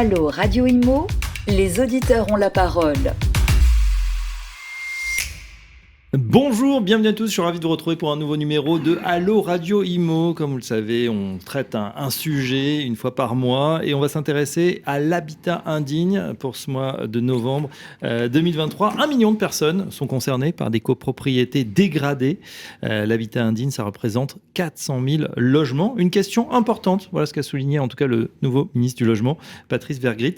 Allô Radio Imo, les auditeurs ont la parole. Bonjour, bienvenue à tous, je suis ravi de vous retrouver pour un nouveau numéro de Allô Radio Imo. Comme vous le savez, on traite un sujet une fois par mois et on va s'intéresser à l'habitat indigne pour ce mois de novembre 2023. 1 million de personnes sont concernées par des copropriétés dégradées. L'habitat indigne, ça représente 400 000 logements. Une question importante, voilà ce qu'a souligné en tout cas le nouveau ministre du Logement, Patrice Vergrit.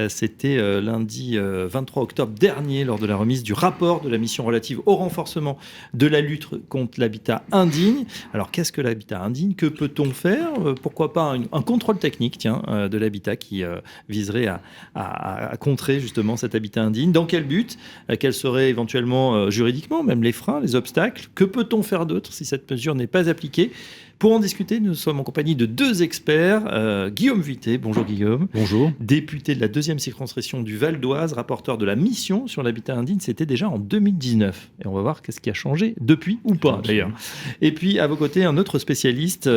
C'était lundi 23 octobre dernier lors de la remise du rapport de la mission relative au renforcement de la lutte contre l'habitat indigne. Alors, qu'est-ce que l'habitat indigne ? Que peut-on faire ? Pourquoi pas un contrôle technique de l'habitat qui viserait à contrer justement cet habitat indigne ? Dans quel but ? Quels seraient éventuellement juridiquement même les freins, les obstacles ? Que peut-on faire d'autre si cette mesure n'est pas appliquée ? Pour en discuter, nous sommes en compagnie de deux experts. Guillaume Vuittet, bonjour Guillaume. Bonjour. Député de la 2e circonscription du Val d'Oise, rapporteur de la mission sur l'habitat indigne, c'était déjà en 2019. Et on va voir qu'est-ce qui a changé depuis ou pas d'ailleurs. Et puis à vos côtés, un autre spécialiste,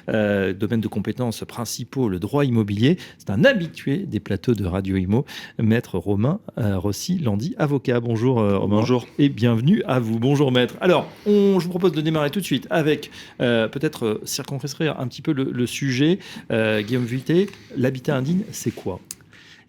domaine de compétences principaux, le droit immobilier. C'est un habitué des plateaux de Radio Imo, maître Romain Rossi-Landy, avocat. Bonjour Romain. Bonjour. Et bienvenue à vous. Bonjour maître. Alors, je vous propose de démarrer tout de suite avec peut-être circonscrire un petit peu le sujet. Guillaume Vuittet, l'habitat indigne, c'est quoi ?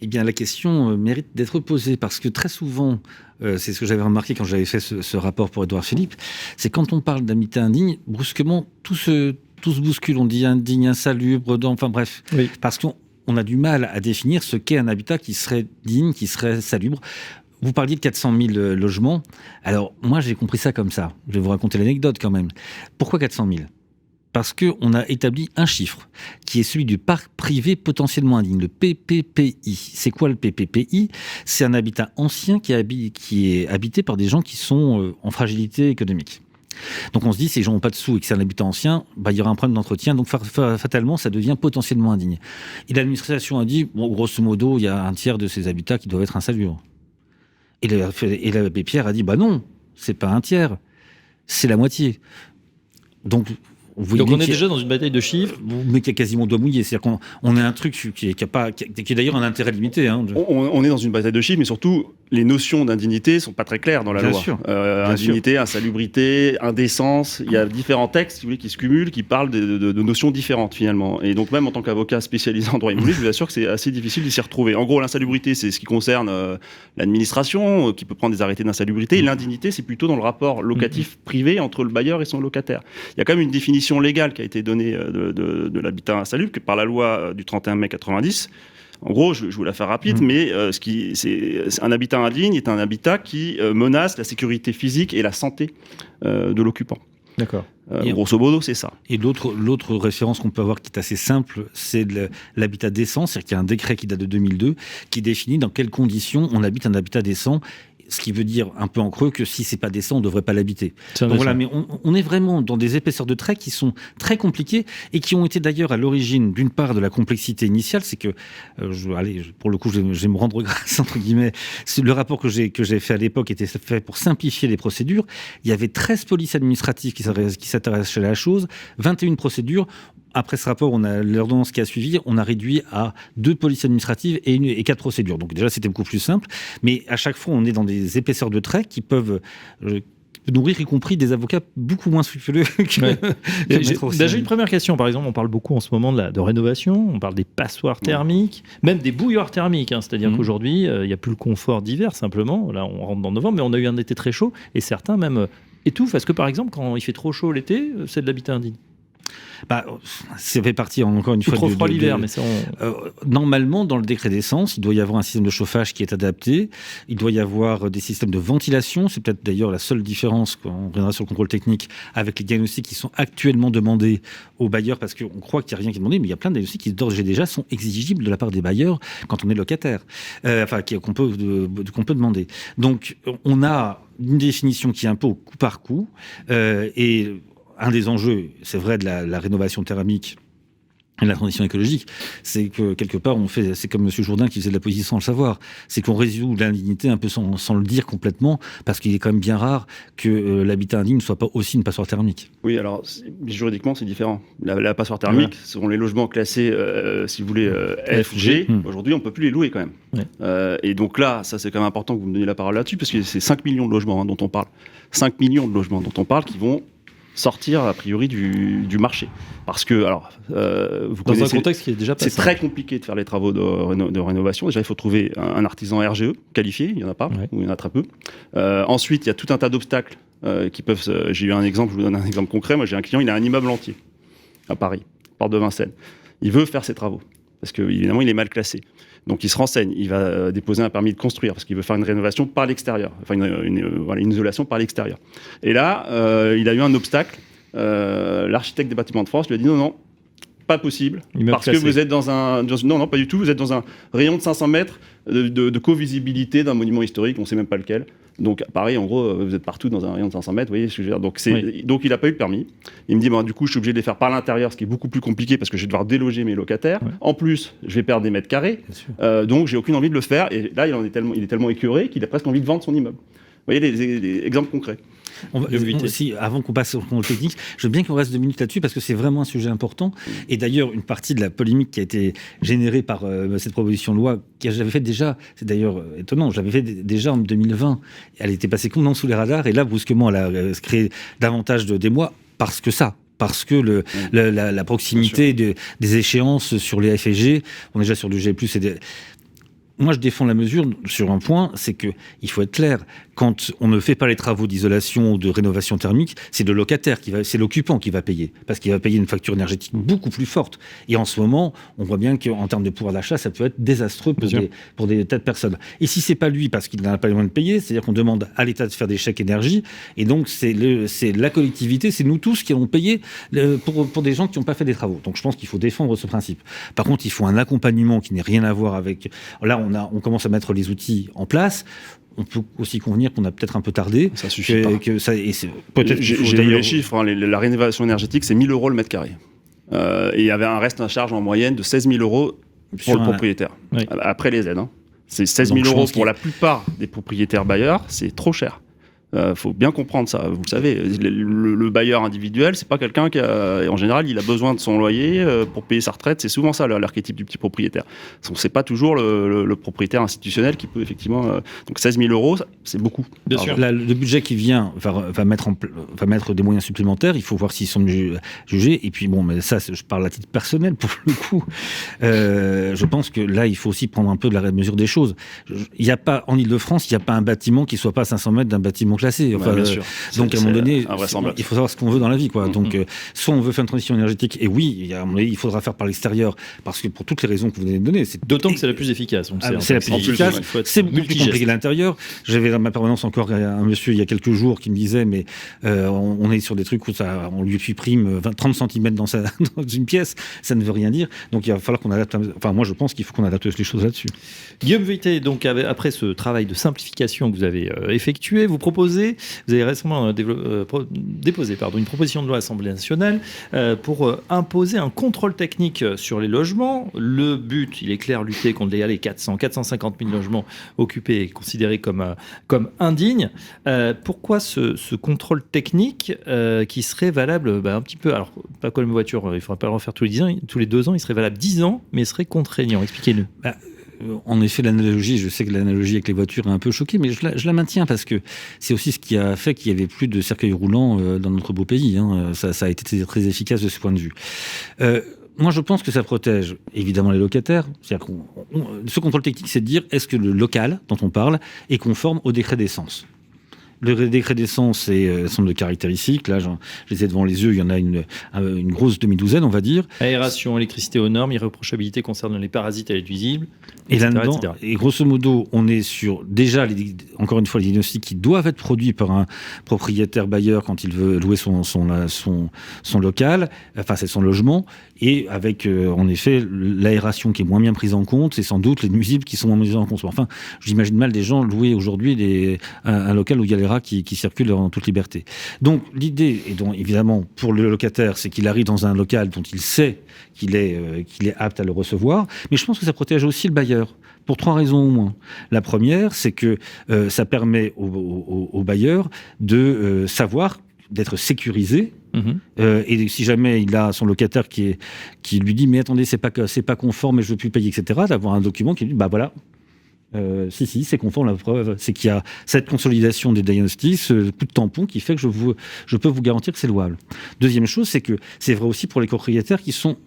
Eh bien, la question mérite d'être posée parce que très souvent, c'est ce que j'avais remarqué quand j'avais fait ce rapport pour Édouard Philippe, c'est quand on parle d'habitat indigne, brusquement, tout se bouscule. On dit indigne, insalubre, enfin bref. Oui. Parce qu'on a du mal à définir ce qu'est un habitat qui serait digne, qui serait salubre. Vous parliez de 400 000 logements. Alors, moi, j'ai compris ça comme ça. Je vais vous raconter l'anecdote quand même. Pourquoi 400 000 ? Parce qu'on a établi un chiffre, qui est celui du parc privé potentiellement indigne, le PPPI. C'est quoi le PPPI ? C'est un habitat ancien qui est habité par des gens qui sont en fragilité économique. Donc on se dit, si les gens n'ont pas de sous et que c'est un habitat ancien, il y aura un problème d'entretien, donc fatalement, ça devient potentiellement indigne. Et l'administration a dit, grosso modo, il y a un tiers de ces habitats qui doivent être insalubres. Et l'abbé Pierre a dit, non, c'est pas un tiers, c'est la moitié. Donc on est déjà dans une bataille de chiffres. Mais qui a quasiment doigt mouillé. C'est-à-dire qu'on a un truc qui est d'ailleurs un intérêt limité. On est dans une bataille de chiffres, mais surtout, les notions d'indignité ne sont pas très claires dans la loi. Sûr. Indignité, insalubrité, indécence, il y a différents textes si vous voulez, qui se cumulent, qui parlent de notions différentes finalement. Et donc même en tant qu'avocat spécialisé en droit immobilier, je vous assure que c'est assez difficile de s'y retrouver. En gros, l'insalubrité, c'est ce qui concerne l'administration, qui peut prendre des arrêtés d'insalubrité. Et l'indignité, c'est plutôt dans le rapport locatif privé entre le bailleur et son locataire. Il y a quand même une définition légale qui a été donnée de l'habitat insalubre par la loi du 31 mai 90. En gros, je vous la fais rapide, mais c'est un habitat indigne est un habitat qui menace la sécurité physique et la santé de l'occupant. D'accord. Grosso modo, c'est ça. Et l'autre référence qu'on peut avoir qui est assez simple, c'est l'habitat décent, c'est-à-dire qu'il y a un décret qui date de 2002 qui définit dans quelles conditions on habite un habitat décent. Ce qui veut dire un peu en creux que si c'est pas décent, on ne devrait pas l'habiter. Donc voilà, mais on est vraiment dans des épaisseurs de traits qui sont très compliquées et qui ont été d'ailleurs à l'origine d'une part de la complexité initiale, c'est que, pour le coup, je vais me rendre grâce entre guillemets. Le rapport que j'ai fait à l'époque était fait pour simplifier les procédures. Il y avait 13 polices administratives qui s'intéressaient à la chose, 21 procédures. Après ce rapport, on a l'ordonnance qui a suivi, on a réduit à 2 polices administratives et 4 procédures. Donc déjà, c'était beaucoup plus simple. Mais à chaque fois, on est dans des épaisseurs de traits qui peuvent nourrir, y compris des avocats beaucoup moins scrupuleux J'ai une première question. Par exemple, on parle beaucoup en ce moment de rénovation, on parle des passoires thermiques, même des bouilloires thermiques. C'est-à-dire qu'aujourd'hui, il n'y a plus le confort d'hiver, simplement. Là, on rentre dans novembre, mais on a eu un été très chaud et certains même étouffent. Est-ce que, par exemple, quand il fait trop chaud l'été, c'est de l'habitat indigne ? Ça fait partie encore une fois trop froid l'hiver, mais ça normalement dans le décret d'essence, il doit y avoir un système de chauffage qui est adapté, il doit y avoir des systèmes de ventilation, c'est peut-être d'ailleurs la seule différence quand on reviendra sur le contrôle technique avec les diagnostics qui sont actuellement demandés aux bailleurs parce qu'on croit qu'il n'y a rien qui est demandé, mais il y a plein de diagnostics qui d'ores et déjà sont exigibles de la part des bailleurs quand on est locataire, qu'on peut demander. Donc on a une définition qui est un peu au coup par coup et un des enjeux, c'est vrai, de la rénovation thermique, la transition écologique, c'est que quelque part c'est comme M. Jourdain qui faisait de la poésie sans le savoir, c'est qu'on résout l'indignité un peu sans le dire complètement, parce qu'il est quand même bien rare que l'habitat indigne ne soit pas aussi une passoire thermique. Oui, alors juridiquement c'est différent. La passoire thermique, ce sont les logements classés, si vous voulez, F, G. Aujourd'hui, on ne peut plus les louer quand même. Ouais. Et donc là, ça c'est quand même important que vous me donniez la parole là-dessus, parce que c'est 5 millions de logements dont on parle. 5 millions de logements dont on parle qui vont sortir a priori du marché, parce que vous dans connaissez, un contexte qui est déjà passé. C'est très compliqué de faire les travaux de rénovation. Déjà, il faut trouver un artisan RGE qualifié, il y en a pas, ou il y en a très peu. Ensuite, il y a tout un tas d'obstacles qui peuvent. J'ai eu un exemple, je vous donne un exemple concret. Moi, j'ai un client, il a un immeuble entier à Paris, porte de Vincennes. Il veut faire ses travaux parce que évidemment, il est mal classé. Donc il se renseigne, il va déposer un permis de construire parce qu'il veut faire une rénovation par l'extérieur, enfin une isolation par l'extérieur. Et là, il a eu un obstacle. L'architecte des Bâtiments de France lui a dit non, pas possible, parce que vous êtes dans un... Non, pas du tout, vous êtes dans un rayon de 500 mètres de co-visibilité d'un monument historique, on ne sait même pas lequel. Donc à Paris, en gros, vous êtes partout dans un rayon de 500 mètres, vous voyez ce que je veux dire. Donc il n'a pas eu le permis. Il me dit, du coup, je suis obligé de les faire par l'intérieur, ce qui est beaucoup plus compliqué parce que je vais devoir déloger mes locataires. Ouais. En plus, je vais perdre des mètres carrés. Donc j'ai aucune envie de le faire. Et là, il est tellement écœuré qu'il a presque envie de vendre son immeuble. Vous voyez les exemples concrets. Aussi, avant qu'on passe au contrôle technique, je veux bien qu'on reste 2 minutes là-dessus parce que c'est vraiment un sujet important. Et d'ailleurs, une partie de la polémique qui a été générée par cette proposition de loi, que j'avais fait déjà, c'est d'ailleurs étonnant, j'avais fait déjà en 2020. Elle était passée complètement sous les radars et là, brusquement, elle a créé davantage d'émoi parce que la proximité des échéances sur les F et G, on est déjà sur du G+, Moi, je défends la mesure sur un point, c'est qu'il faut être clair. Quand on ne fait pas les travaux d'isolation ou de rénovation thermique, c'est le locataire c'est l'occupant qui va payer, parce qu'il va payer une facture énergétique beaucoup plus forte. Et en ce moment, on voit bien qu'en termes de pouvoir d'achat, ça peut être désastreux pour des tas de personnes. Et si c'est pas lui, parce qu'il n'a pas les moyens de payer, c'est-à-dire qu'on demande à l'État de faire des chèques énergie, et donc c'est la collectivité, c'est nous tous qui allons payer pour des gens qui n'ont pas fait des travaux. Donc je pense qu'il faut défendre ce principe. Par contre, il faut un accompagnement qui n'ait rien à voir avec... Là, on commence à mettre les outils en place. On peut aussi convenir qu'on a peut-être un peu tardé. Ça suffit pas. J'ai vu les chiffres. La rénovation énergétique, c'est 1 000 € le mètre carré. Et il y avait un reste à charge en moyenne de 16 000 € pour le propriétaire. Oui. Après les aides. C'est 16 000 € pour la plupart des propriétaires bailleurs. C'est trop cher. Faut bien comprendre ça, vous le savez. Le bailleur individuel, c'est pas quelqu'un qui en général, il a besoin de son loyer pour payer sa retraite. C'est souvent ça l'archétype du petit propriétaire. C'est pas toujours le propriétaire institutionnel qui peut effectivement. Donc 16 000 €, c'est beaucoup. Bien sûr. Le budget qui vient va mettre des moyens supplémentaires. Il faut voir s'ils sont jugés. Et puis bon, mais ça, je parle à titre personnel pour le coup. Je pense que là, il faut aussi prendre un peu de la mesure des choses. Il y a pas en Île-de-France, il n'y a pas un bâtiment qui soit pas à 500 mètres d'un bâtiment classé. Enfin, bien sûr. Donc à un moment donné, il faut savoir ce qu'on veut dans la vie, quoi. Donc soit on veut faire une transition énergétique, et oui, à un moment donné, il faudra faire par l'extérieur, parce que pour toutes les raisons que vous venez de donner, d'autant que c'est la plus efficace. C'est la plus efficace. C'est beaucoup plus compliqué à l'intérieur. J'avais dans ma permanence encore un monsieur il y a quelques jours qui me disait, mais on est sur des trucs où on lui supprime 30 cm dans une pièce, ça ne veut rien dire. Donc il va falloir qu'on adapte. Enfin, moi je pense qu'il faut qu'on adapte les choses là-dessus. Guillaume Vuilletet, donc après ce travail de simplification que vous avez effectué, vous avez récemment déposé une proposition de loi à l'Assemblée nationale pour imposer un contrôle technique sur les logements. Le but, il est clair, lutter contre les 450 000 logements occupés et considérés comme indignes. Pourquoi ce contrôle technique qui serait valable un petit peu, alors pas comme une voiture, il ne faudra pas le refaire tous les 2 ans, il serait valable 10 ans, mais il serait contraignant. Expliquez-nous. En effet, l'analogie, je sais que l'analogie avec les voitures a un peu choqué, mais je la maintiens parce que c'est aussi ce qui a fait qu'il n'y avait plus de cercueils roulants dans notre beau pays. Ça a été très efficace de ce point de vue. Moi, je pense que ça protège évidemment les locataires. C'est-à-dire ce contrôle technique, c'est de dire est-ce que le local dont on parle est conforme au décret d'essence. Le décret d'essence, c'est un certain nombre de caractéristiques. Là, je les ai devant les yeux. Il y en a une grosse demi-douzaine, on va dire. Aération, électricité aux normes, irréprochabilité concernant les parasites et les nuisibles. Et là-dedans, et grosso modo, on est sur déjà, encore une fois, les diagnostics qui doivent être produits par un propriétaire bailleur quand il veut louer son local, enfin c'est son logement, et avec en effet l'aération qui est moins bien prise en compte, c'est sans doute les nuisibles qui sont moins mises en compte. Enfin, j'imagine mal des gens louer aujourd'hui un local où il y a etc., qui circulent en toute liberté. Donc l'idée, et donc évidemment pour le locataire, c'est qu'il arrive dans un local dont il sait qu'il est apte à le recevoir, mais je pense que ça protège aussi le bailleur. Pour 3 raisons au moins. La première, c'est que ça permet au bailleur de savoir, d'être sécurisé. Et si jamais il a son locataire qui lui dit « mais attendez, c'est pas conforme et je veux plus payer, etc. », d'avoir un document qui lui dit « bah voilà, si, c'est conforme, la preuve, c'est qu'il y a cette consolidation des diagnostics, ce coup de tampon qui fait que je peux vous garantir que c'est louable. » Deuxième chose, c'est que c'est vrai aussi pour les propriétaires qui sont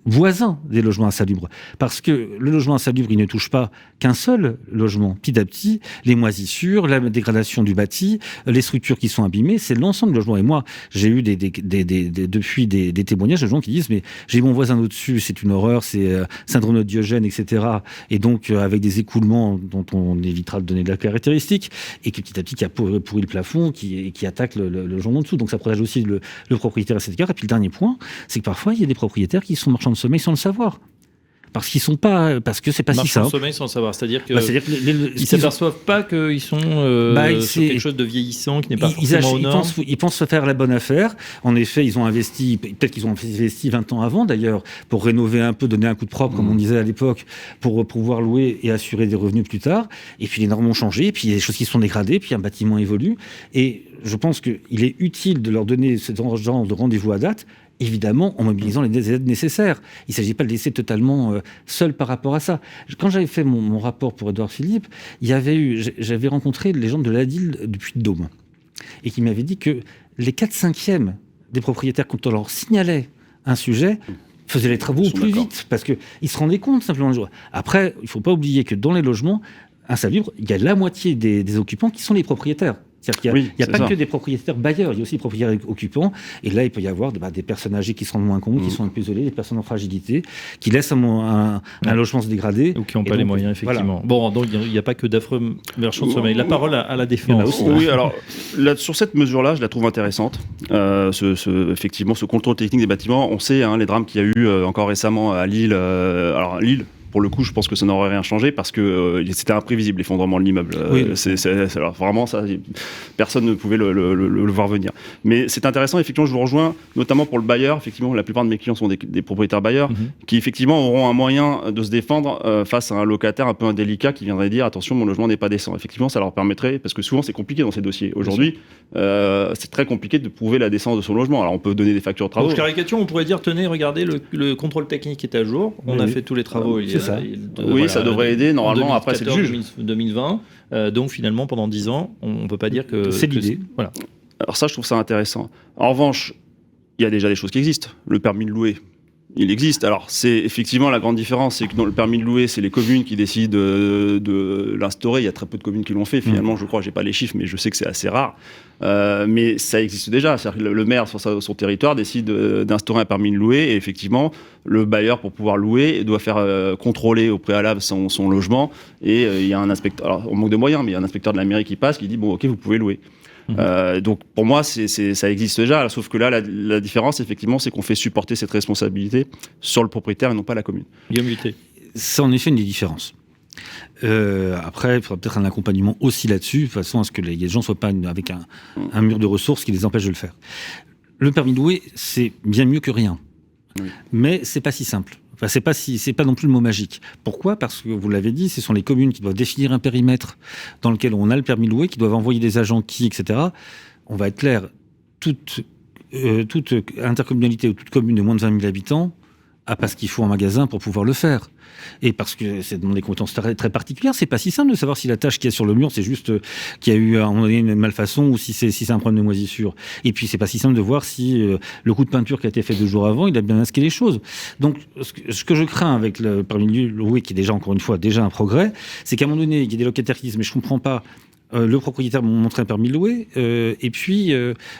voisins des logements insalubres. Parce que le logement insalubre, il ne touche pas qu'un seul logement. Petit à petit, les moisissures, la dégradation du bâti, les structures qui sont abîmées, c'est l'ensemble du logement. Et moi, j'ai eu depuis des témoignages de gens qui disent « mais j'ai mon voisin au-dessus, c'est une horreur, c'est syndrome de Diogène, etc. » Et donc, avec des écoulements dont on évitera de donner de la caractéristique, et qui petit à petit qui a pourri le plafond, qui attaque le logement en dessous. Donc ça protège aussi le propriétaire, etc. Et puis le dernier point, c'est que parfois, il y a des propriétaires qui sont marchands de sommeil sans le savoir. Parce que c'est pas si simple. Marchands de sommeil sans le savoir, c'est-à-dire que ils s'aperçoivent pas qu'ils sont sur quelque chose de vieillissant qui n'est pas forcément aux normes. Ils pensent faire la bonne affaire. En effet, ils ont investi, peut-être qu'ils ont investi 20 ans avant d'ailleurs, pour rénover un peu, donner un coup de propre, comme on disait à l'époque, pour pouvoir louer et assurer des revenus plus tard. Et puis les normes ont changé, puis il y a des choses qui sont dégradées, puis un bâtiment évolue. Et je pense qu'il est utile de leur donner ce genre de rendez-vous à date, évidemment en mobilisant les aides nécessaires. Il ne s'agit pas de laisser totalement seul par rapport à ça. Quand j'avais fait mon rapport pour Édouard Philippe, j'avais rencontré les gens de l'ADIL du Puy-de-Dôme et qui m'avaient dit que les 4/5 des propriétaires, quand on leur signalait un sujet, faisaient les travaux plus vite parce qu'ils se rendaient compte simplement. Après, il ne faut pas oublier que dans les logements insalubres, il y a la moitié des occupants qui sont les propriétaires. C'est-à-dire qu'il n'y a pas que des propriétaires bailleurs, il y a aussi des propriétaires occupants. Et là, il peut y avoir des personnes âgées qui se rendent moins compte, qui sont un peu isolées, des personnes en fragilité, qui laissent un logement se dégrader. Ou qui n'ont pas les moyens, effectivement. Voilà. Bon, donc il n'y a pas que d'affreux marchands de sommeil. La parole à la défense. Oui, alors sur cette mesure-là, je la trouve intéressante. Effectivement, ce contrôle technique des bâtiments, on sait les drames qu'il y a eu encore récemment à Lille. Alors, Lille, pour le coup, je pense que ça n'aurait rien changé parce que c'était imprévisible, l'effondrement de l'immeuble. Alors vraiment, ça, personne ne pouvait le voir venir. Mais c'est intéressant, effectivement, je vous rejoins, notamment pour le bailleur. Effectivement, la plupart de mes clients sont des propriétaires bailleurs qui, effectivement, auront un moyen de se défendre face à un locataire un peu indélicat qui viendrait dire « attention, mon logement n'est pas décent ». Effectivement, ça leur permettrait, parce que souvent, c'est compliqué dans ces dossiers. Aujourd'hui, c'est très compliqué de prouver la décence de son logement. Alors, on peut donner des factures de travaux. Donc, caricature, on pourrait dire « tenez, regardez, le contrôle technique est à jour. On a fait tous les travaux il y a ça devrait aider. Normalement, après, c'est le juge. 2020. Donc, finalement, pendant 10 ans, on ne peut pas dire que... C'est l'idée. Voilà. Alors ça, je trouve ça intéressant. En revanche, il y a déjà des choses qui existent. Le permis de louer, il existe. Alors, c'est effectivement la grande différence, c'est que dans le permis de louer, c'est les communes qui décident de l'instaurer. Il y a très peu de communes qui l'ont fait. Finalement, je crois, j'ai pas les chiffres, mais je sais que c'est assez rare. Mais ça existe déjà. C'est-à-dire que le maire, sur son territoire, décide d'instaurer un permis de louer. Et effectivement, le bailleur, pour pouvoir louer, doit faire contrôler au préalable son logement. Et il y a un inspecteur. Alors, on manque de moyens, mais il y a un inspecteur de la mairie qui passe, qui dit bon, ok, vous pouvez louer. Donc pour moi, ça existe déjà. Sauf que là, la différence, effectivement, c'est qu'on fait supporter cette responsabilité sur le propriétaire et non pas la commune. Guillaume Luté. C'est en effet une des différences. Après, il faudra peut-être un accompagnement aussi là-dessus, de façon à ce que les gens ne soient pas avec un mur de ressources qui les empêche de le faire. Le permis de louer, c'est bien mieux que rien. Oui. Mais c'est pas si simple. Enfin, c'est pas non plus le mot magique. Pourquoi ? Parce que, vous l'avez dit, ce sont les communes qui doivent définir un périmètre dans lequel on a le permis de louer, qui doivent envoyer des agents etc. On va être clair, toute intercommunalité ou toute commune de moins de 20 000 habitants a pas ce qu'il faut en magasin pour pouvoir le faire. Et parce que c'est dans des compétences très particulières, c'est pas si simple de savoir si la tâche qu'il y a sur le mur, c'est juste qu'il y a eu une malfaçon ou si c'est un problème de moisissure. Et puis c'est pas si simple de voir si le coup de peinture qui a été fait 2 jours avant, il a bien masqué les choses. Donc ce que je crains avec le permis de louer, qui est déjà, encore une fois, déjà un progrès, c'est qu'à un moment donné, il y a des locataires qui disent « mais je comprends pas, le propriétaire m'a montré un permis de louer, et puis il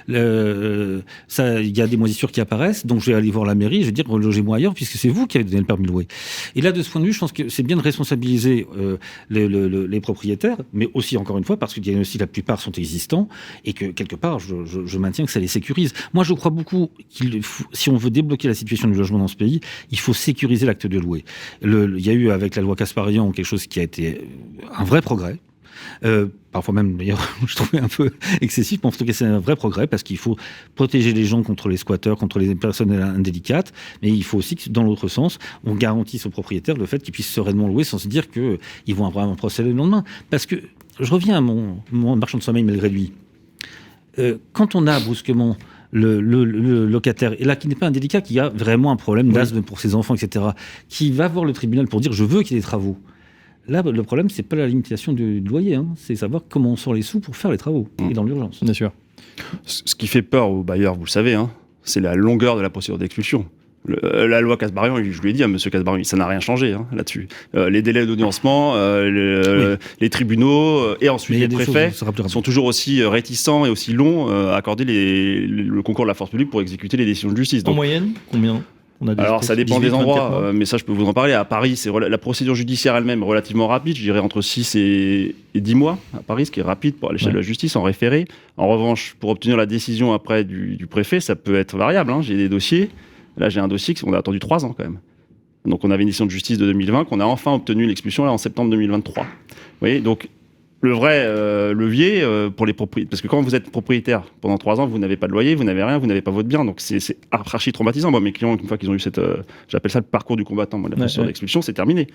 y a des moisissures qui apparaissent, donc je vais aller voir la mairie, je vais dire relogez-moi ailleurs puisque c'est vous qui avez donné le permis de louer. » Et là, de ce point de vue, je pense que c'est bien de responsabiliser les propriétaires, mais aussi, encore une fois, parce qu'il y a aussi la plupart sont existants et que quelque part, je maintiens que ça les sécurise. Moi, je crois beaucoup si on veut débloquer la situation du logement dans ce pays, il faut sécuriser l'acte de louer. Il y a eu avec la loi Casparian quelque chose qui a été un vrai progrès. Parfois même, d'ailleurs, je trouvais un peu excessif, mais en tout cas, c'est un vrai progrès parce qu'il faut protéger les gens contre les squatteurs, contre les personnes indélicates, mais il faut aussi que, dans l'autre sens, on garantisse aux propriétaires le fait qu'ils puissent sereinement louer sans se dire qu'ils vont avoir un procès le lendemain. Parce que, je reviens à mon marchand de sommeil malgré lui. Quand on a brusquement le locataire, et là qui n'est pas indélicat, qui a vraiment un problème d'asthme pour ses enfants, etc., qui va voir le tribunal pour dire je veux qu'il y ait des travaux. Là, le problème, c'est pas la limitation du loyer, c'est savoir comment on sort les sous pour faire les travaux, et dans l'urgence. Bien sûr. Ce qui fait peur aux bailleurs, vous le savez, c'est la longueur de la procédure d'expulsion. La loi Kasbarian, je lui ai dit à M. Kasbarian, ça n'a rien changé là-dessus. Les délais d'audiencement, les tribunaux et ensuite les préfets sont toujours aussi réticents et aussi longs à accorder le concours de la force publique pour exécuter les décisions de justice. Donc, en moyenne, combien alors ça dépend des endroits, mais ça je peux vous en parler. À Paris, c'est la procédure judiciaire elle-même relativement rapide, je dirais entre 6 et 10 mois à Paris, ce qui est rapide pour l'échelle de la justice en référé. En revanche, pour obtenir la décision après du préfet, ça peut être variable. J'ai des dossiers, là j'ai un dossier qu'on a attendu 3 ans quand même. Donc on avait une décision de justice de 2020 qu'on a enfin obtenu l'expulsion là en septembre 2023. Vous voyez, donc le vrai levier pour les propriétaires, parce que quand vous êtes propriétaire pendant 3 ans, vous n'avez pas de loyer, vous n'avez rien, vous n'avez pas votre bien, donc c'est archi traumatisant. Moi, mes clients, une fois qu'ils ont eu j'appelle ça le parcours du combattant, la procédure d'expulsion, c'est terminé.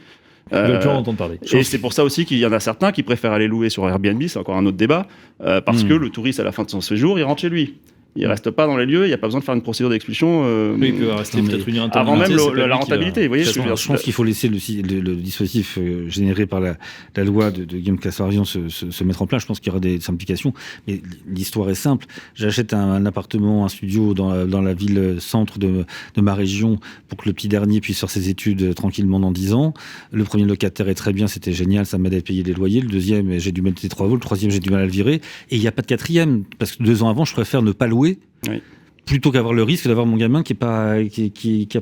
Je veux plus en entendre parler. Et c'est pour ça aussi qu'il y en a certains qui préfèrent aller louer sur Airbnb, c'est encore un autre débat, parce que le touriste à la fin de son séjour, il rentre chez lui. Il ne reste pas dans les lieux, il n'y a pas besoin de faire une procédure d'expulsion. Oui, il peut rester peut-être une interminable. Avant même la rentabilité. Vous voyez, je pense qu'il faut laisser le dispositif généré par la loi de Guillaume Kasbarian se mettre en place. Je pense qu'il y aura des simplifications. Mais l'histoire est simple. J'achète un appartement, un studio dans la ville centre de ma région pour que le petit dernier puisse faire ses études tranquillement dans 10 ans. Le premier locataire est très bien, c'était génial, ça m'aide à payer les loyers. Le deuxième, j'ai dû mettre les 3 veaux. Le troisième, j'ai du mal à le virer. Et il n'y a pas de quatrième. Parce que 2 ans avant, je préfère ne pas louer. Oui. Plutôt qu'avoir le risque d'avoir mon gamin qui a pas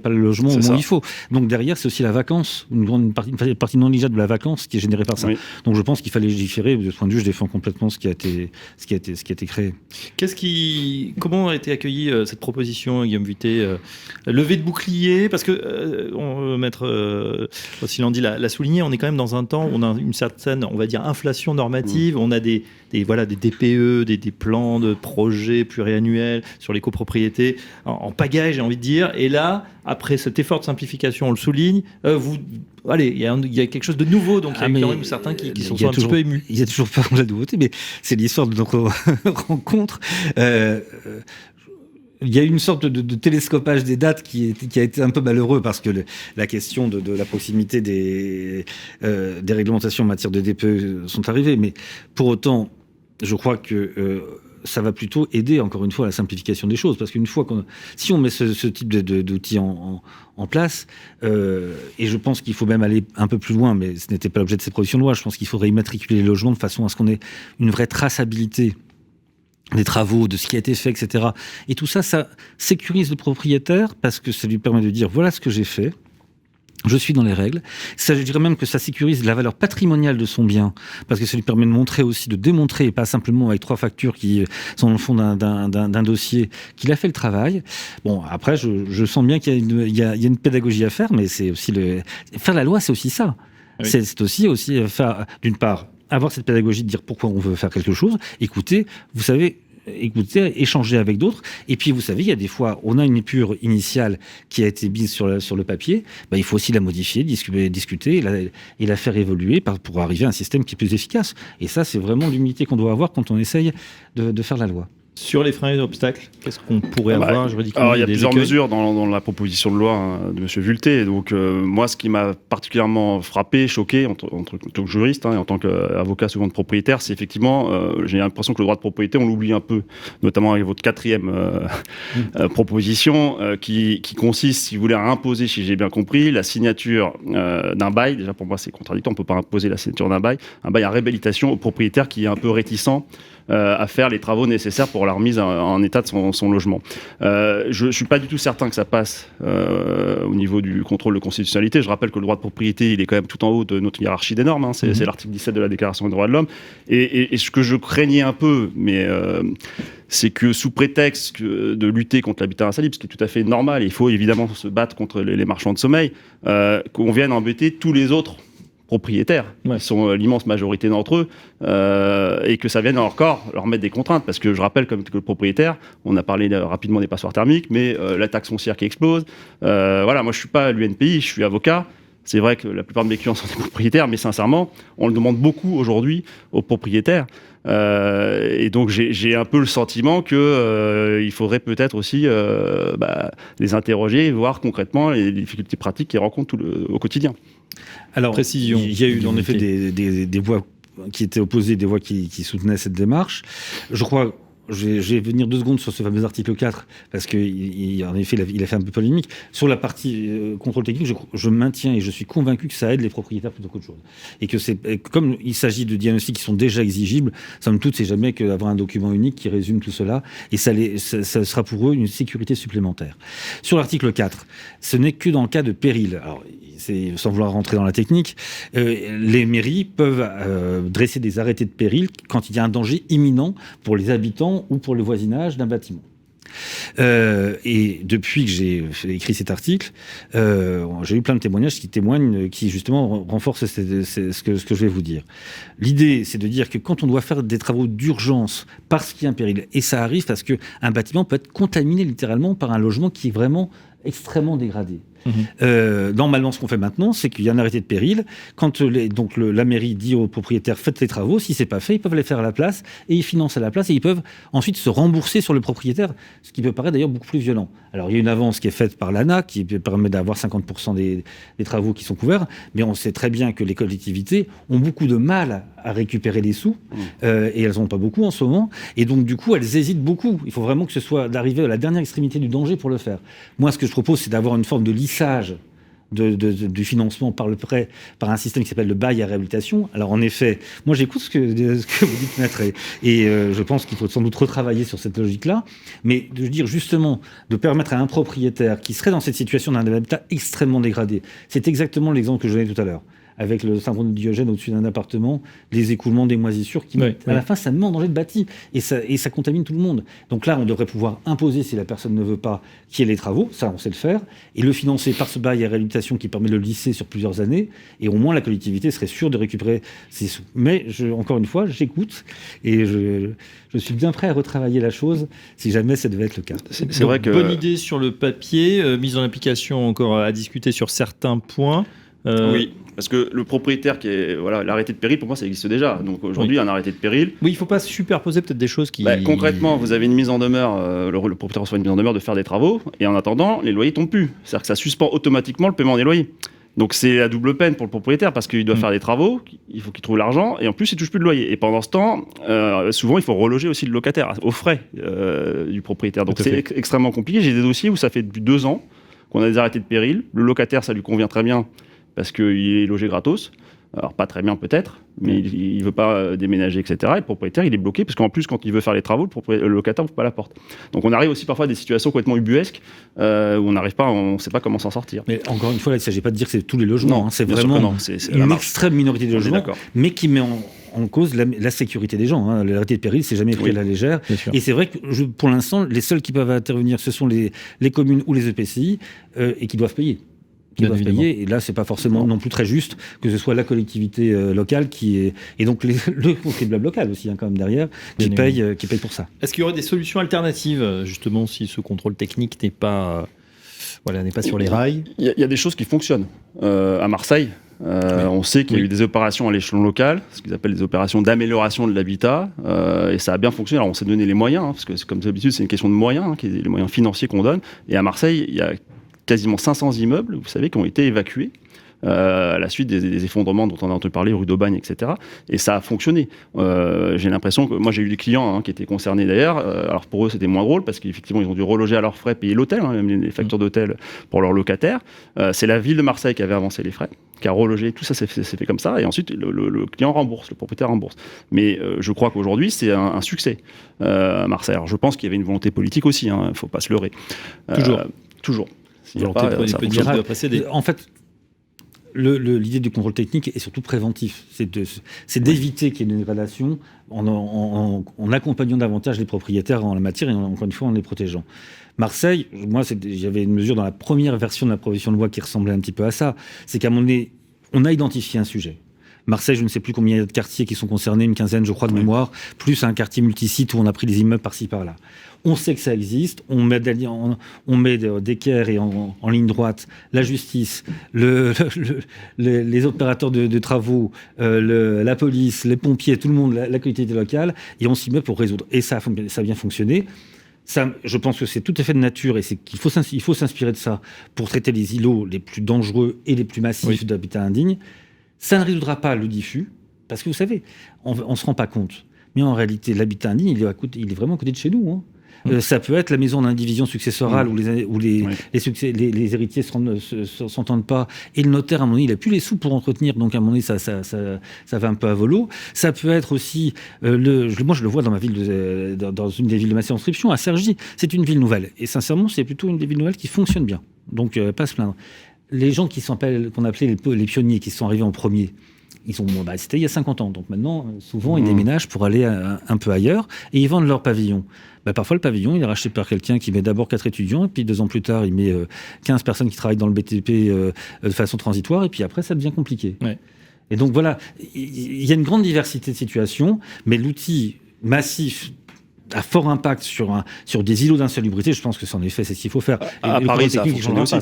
le logement au moment où il faut. Donc derrière, c'est aussi la vacance, une partie non négligeable de la vacance qui est générée par ça. Oui. Donc je pense qu'il fallait légiférer. De ce point de vue, je défends complètement ce qui a été créé. Comment a été accueillie cette proposition, Guillaume Vuittet, levée de bouclier, parce que Maître Silandi l'a souligné, on est quand même dans un temps où on a une certaine, on va dire, inflation normative. On a des DPE, des plans de projets pluriannuels sur les copropriétés en pagaille, j'ai envie de dire. Et là, après cet effort de simplification, on le souligne, il y a quelque chose de nouveau. Donc il y a quand même certains qui sont un petit peu émus. Il y a toujours pas de la nouveauté, mais c'est l'histoire de notre rencontre. Il y a eu une sorte de télescopage des dates qui a été un peu malheureux parce que la question de la proximité des réglementations en matière de DPE sont arrivées. Mais pour autant, je crois que ça va plutôt aider, encore une fois, à la simplification des choses. Parce qu'une fois si on met ce type d'outils en place, et je pense qu'il faut même aller un peu plus loin, mais ce n'était pas l'objet de cette proposition de loi, je pense qu'il faudrait immatriculer les logements de façon à ce qu'on ait une vraie traçabilité des travaux, de ce qui a été fait, etc. Et tout ça, ça sécurise le propriétaire parce que ça lui permet de dire voilà ce que j'ai fait. Je suis dans les règles. Ça, je dirais même que ça sécurise la valeur patrimoniale de son bien, parce que ça lui permet de montrer aussi, de démontrer, et pas simplement avec 3 factures qui sont dans le fond d'un dossier, qu'il a fait le travail. Bon, après, je sens bien qu'il y a une pédagogie à faire, mais c'est aussi faire la loi, c'est aussi ça. Oui. C'est aussi faire, d'une part, avoir cette pédagogie de dire pourquoi on veut faire quelque chose, écouter, échanger avec d'autres. Et puis, vous savez, il y a des fois, on a une épure initiale qui a été mise sur le papier. Il faut aussi la modifier, discuter et la faire évoluer pour arriver à un système qui est plus efficace. Et ça, c'est vraiment l'humilité qu'on doit avoir quand on essaye de faire la loi. Sur les freins et les obstacles, qu'est-ce qu'on pourrait avoir juridiquement? Alors, il y a plusieurs mesures dans la proposition de loi de M. Vuittet. Donc, moi, ce qui m'a particulièrement frappé, choqué, en tant que juriste et en tant qu'avocat souvent de propriétaire, c'est effectivement, j'ai l'impression que le droit de propriété, on l'oublie un peu, notamment avec votre 4e proposition, qui consiste, si vous voulez, à imposer, si j'ai bien compris, la signature d'un bail. Déjà, pour moi, c'est contradictoire, on ne peut pas imposer la signature d'un bail à réhabilitation au propriétaire qui est un peu réticent à faire les travaux nécessaires pour la remise en état de son logement. Je ne suis pas du tout certain que ça passe au niveau du contrôle de constitutionnalité. Je rappelle que le droit de propriété, il est quand même tout en haut de notre hiérarchie des normes. C'est l'article 17 de la Déclaration des droits de l'homme. Et ce que je craignais un peu, mais c'est que sous prétexte de lutter contre l'habitat insalubre, ce qui est tout à fait normal, il faut évidemment se battre contre les marchands de sommeil, qu'on vienne embêter tous les autres propriétaires, qui sont l'immense majorité d'entre eux, et que ça vienne encore leur mettre des contraintes. Parce que je rappelle, comme que le propriétaire, on a parlé rapidement des passoires thermiques, mais la taxe foncière qui explose. Voilà, moi je suis pas à l'UNPI, je suis avocat. C'est vrai que la plupart de mes clients sont des propriétaires, mais sincèrement, on le demande beaucoup aujourd'hui aux propriétaires. Et donc j'ai un peu le sentiment que il faudrait peut-être aussi les interroger et voir concrètement les difficultés pratiques qu'ils rencontrent au quotidien. Alors, précision. Il y a eu en effet des voix qui étaient opposées, des voix qui soutenaient cette démarche. Je crois. Je vais venir 2 secondes sur ce fameux article 4, parce qu'en effet, il a fait un peu polémique. Sur la partie contrôle technique, je maintiens et je suis convaincu que ça aide les propriétaires plutôt qu'autre chose. Et que comme il s'agit de diagnostics qui sont déjà exigibles, somme toute, c'est jamais que d'avoir un document unique qui résume tout cela, et ça sera pour eux une sécurité supplémentaire. Sur l'article 4, ce n'est que dans le cas de péril. Alors, sans vouloir rentrer dans la technique, les mairies peuvent dresser des arrêtés de péril quand il y a un danger imminent pour les habitants ou pour le voisinage d'un bâtiment. Et depuis que j'ai écrit cet article, j'ai eu plein de témoignages qui justement renforcent ce que je vais vous dire. L'idée, c'est de dire que quand on doit faire des travaux d'urgence parce qu'il y a un péril, et ça arrive parce qu'un bâtiment peut être contaminé littéralement par un logement qui est vraiment extrêmement dégradé. Normalement, ce qu'on fait maintenant, c'est qu'il y a un arrêté de péril. Quand la mairie dit aux propriétaires faites les travaux, si c'est pas fait, ils peuvent les faire à la place et ils financent à la place et ils peuvent ensuite se rembourser sur le propriétaire, ce qui peut paraître d'ailleurs beaucoup plus violent. Alors il y a une avance qui est faite par l'ANA qui permet d'avoir 50% des travaux qui sont couverts, mais on sait très bien que les collectivités ont beaucoup de mal à récupérer les sous et elles n'en ont pas beaucoup en ce moment, et donc du coup elles hésitent beaucoup. Il faut vraiment que ce soit d'arriver à la dernière extrémité du danger pour le faire. Moi, ce que je propose, c'est d'avoir une forme de lissage du financement par le prêt, par un système qui s'appelle le bail à réhabilitation. Alors en effet, moi j'écoute ce que vous dites, Maître, et je pense qu'il faut sans doute retravailler sur cette logique-là, mais de dire justement, de permettre à un propriétaire qui serait dans cette situation d'un habitat extrêmement dégradé, c'est exactement l'exemple que je donnais tout à l'heure, avec le syndrome de Diogène au-dessus d'un appartement, les écoulements des moisissures qui, à la fin, ça met en danger le bâti et ça contamine tout le monde. Donc là, on devrait pouvoir imposer, si la personne ne veut pas, qu'il y ait les travaux, ça on sait le faire, et le financer par ce bail à réhabilitation qui permet de le lisser sur plusieurs années, et au moins la collectivité serait sûre de récupérer ses sous. Mais encore une fois, j'écoute et je suis bien prêt à retravailler la chose si jamais ça devait être le cas. C'est vrai que bonne idée sur le papier, mise en application encore à discuter sur certains points. Oui, parce que le propriétaire qui est l'arrêté de péril, pour moi ça existe déjà. Donc aujourd'hui un arrêté de péril. Oui, il ne faut pas superposer peut-être des choses qui. Concrètement, vous avez une mise en demeure, le propriétaire reçoit une mise en demeure de faire des travaux, et en attendant, les loyers tombent plus. C'est-à-dire que ça suspend automatiquement le paiement des loyers. Donc c'est la double peine pour le propriétaire parce qu'il doit faire des travaux, il faut qu'il trouve l'argent, et en plus il touche plus de loyer. Et pendant ce temps, souvent il faut reloger aussi le locataire aux frais du propriétaire. Donc c'est extrêmement compliqué. J'ai des dossiers où ça fait depuis 2 ans qu'on a des arrêtés de péril. Le locataire, ça lui convient très bien parce qu'il est logé gratos. Alors pas très bien peut-être, mais il ne veut pas déménager, etc. Et le propriétaire, il est bloqué, parce qu'en plus, quand il veut faire les travaux, le locataire n'ouvre pas la porte. Donc on arrive aussi parfois à des situations complètement ubuesques, où on ne sait pas comment s'en sortir. Mais encore une fois, là, il ne s'agit pas de dire que c'est tous les logements, non, c'est vraiment une extrême minorité de logements, mais qui met en cause la sécurité des gens. L'arrêté de péril, c'est jamais pris à la légère. Et c'est vrai que pour l'instant, les seuls qui peuvent intervenir, ce sont les communes ou les EPCI, et qui doivent payer. Et là, c'est pas forcément non plus très juste que ce soit la collectivité locale et donc le contribuable local aussi, quand même derrière, qui paye pour ça. Est-ce qu'il y aurait des solutions alternatives, justement, si ce contrôle technique n'est pas sur les rails? Il y a des choses qui fonctionnent. À Marseille, on sait qu'il y a eu des opérations à l'échelon local, ce qu'ils appellent des opérations d'amélioration de l'habitat, et ça a bien fonctionné. Alors on s'est donné les moyens, parce que comme d'habitude, c'est une question de moyens, les moyens financiers qu'on donne. Et à Marseille, il y a quasiment 500 immeubles, vous savez, qui ont été évacués à la suite des effondrements dont on a entendu parler, rue d'Aubagne, etc. Et ça a fonctionné. J'ai l'impression que... Moi, j'ai eu des clients qui étaient concernés d'ailleurs. Alors pour eux, c'était moins drôle parce qu'effectivement, ils ont dû reloger à leurs frais, payer l'hôtel, même les factures d'hôtel pour leurs locataires. C'est la ville de Marseille qui avait avancé les frais, qui a relogé. Tout ça s'est fait comme ça. Et ensuite, le client rembourse, le propriétaire rembourse. Mais je crois qu'aujourd'hui, c'est un succès à Marseille. Alors je pense qu'il y avait une volonté politique aussi, il ne faut pas se leurrer. Toujours. En fait, l'idée du contrôle technique est surtout préventif. C'est d'éviter qu'il y ait une dégradation en accompagnant davantage les propriétaires en la matière et encore une fois en les protégeant. Marseille, moi, j'avais une mesure dans la première version de la proposition de loi qui ressemblait un petit peu à ça. C'est qu'à un moment donné, on a identifié un sujet. Marseille, je ne sais plus combien il y a de quartiers qui sont concernés, une quinzaine, je crois, de mémoire, plus un quartier multisite où on a pris des immeubles par-ci, par-là. On sait que ça existe, on met d'équerre et en ligne droite la justice, les opérateurs de travaux, la police, les pompiers, tout le monde, la collectivité locale, et on s'y met pour résoudre. Et ça a bien fonctionné. Ça, je pense que c'est tout à fait de nature et qu'il faut s'inspirer de ça pour traiter les îlots les plus dangereux et les plus massifs d'habitat indigne. Ça ne résoudra pas le diffus, parce que vous savez, on ne se rend pas compte. Mais en réalité, l'habitat indigne, il est vraiment à côté de chez nous. Hein. Ça peut être la maison d'indivision successorale où les héritiers ne s'entendent pas et le notaire, à un moment donné, il n'a plus les sous pour entretenir, donc à un moment donné, ça va un peu à volo. Ça peut être aussi, moi je le vois dans ma ville, dans une des villes de ma circonscription, à Cergy. C'est une ville nouvelle. Et sincèrement, c'est plutôt une des villes nouvelles qui fonctionne bien. Donc, pas se plaindre. Les gens qu'on appelait les pionniers, qui sont arrivés en premier, c'était il y a 50 ans. Donc maintenant, souvent, ils déménagent pour aller un peu ailleurs et ils vendent leur pavillon. Parfois, le pavillon, il est racheté par quelqu'un qui met d'abord 4 étudiants et puis 2 ans plus tard, il met 15 personnes qui travaillent dans le BTP de façon transitoire et puis après, ça devient compliqué. Ouais. Et donc voilà, il y a une grande diversité de situations, mais l'outil massif à fort impact sur des îlots d'insalubrité, je pense que c'est en effet, c'est ce qu'il faut faire. À Paris, ça a fonctionné aussi.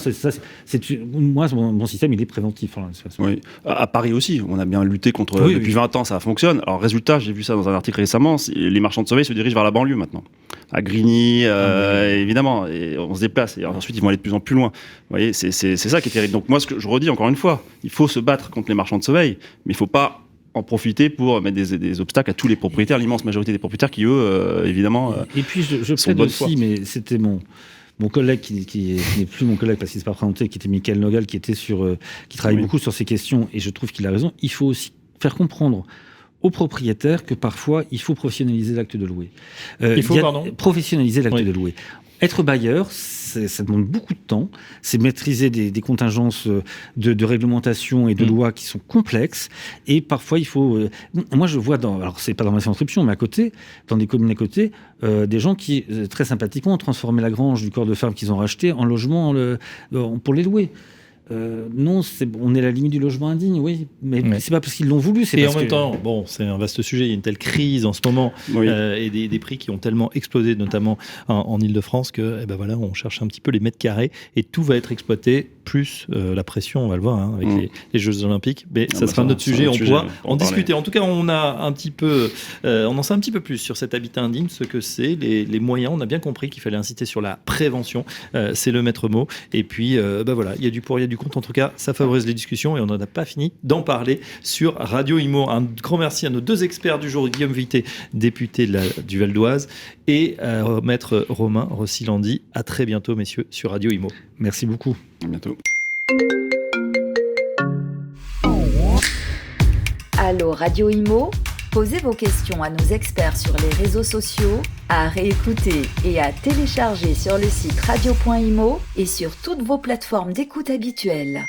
Moi, mon système, il est préventif. Oui. À Paris aussi, on a bien lutté contre... depuis 20 ans, ça fonctionne. Alors, résultat, j'ai vu ça dans un article récemment, les marchands de sommeil se dirigent vers la banlieue maintenant. À Grigny, évidemment, et on se déplace. Et ensuite, ils vont aller de plus en plus loin. Vous voyez, c'est ça qui est terrible. Donc moi, ce que je redis encore une fois, il faut se battre contre les marchands de sommeil, mais il ne faut pas en profiter pour mettre des obstacles à tous les propriétaires, l'immense majorité des propriétaires qui, eux, évidemment, et puis je plaide aussi, mais c'était mon collègue qui n'est plus mon collègue parce qu'il ne s'est pas présenté, qui était Michael Nogal, qui travaille beaucoup sur ces questions, et je trouve qu'il a raison. Il faut aussi faire comprendre aux propriétaires que parfois, il faut professionnaliser l'acte de louer. Professionnaliser l'acte de louer. Être bailleur, ça demande beaucoup de temps. C'est maîtriser des contingences de réglementation et de lois qui sont complexes. Et parfois, il faut... moi, je vois alors, c'est pas dans ma circonscription, mais à côté, dans des communes à côté, des gens qui, très sympathiquement, ont transformé la grange du corps de ferme qu'ils ont racheté en logement pour les louer. Non, on est à la limite du logement indigne, oui, mais c'est pas parce qu'ils l'ont voulu. Et en même temps, c'est un vaste sujet. Il y a une telle crise en ce moment et des prix qui ont tellement explosé, notamment en Ile-de-France, que on cherche un petit peu les mètres carrés et tout va être exploité. Plus la pression, on va le voir avec les Jeux Olympiques. Mais ça sera un autre sujet. On pourra en discuter. En tout cas, on en sait un petit peu plus sur cet habitat indigne, ce que c'est, les moyens. On a bien compris qu'il fallait inciter sur la prévention. C'est le maître mot. Et puis, il y a du pour, il y a du contre. En tout cas, ça favorise les discussions et on n'en a pas fini d'en parler sur Radio Imo. Un grand merci à nos 2 experts du jour, Guillaume Vuittet, député du Val d'Oise, et maître Romain Rossilandi. À très bientôt, messieurs, sur Radio Imo. Merci beaucoup. À bientôt. Allô Radio Imo, posez vos questions à nos experts sur les réseaux sociaux, à réécouter et à télécharger sur le site radio.imo et sur toutes vos plateformes d'écoute habituelles.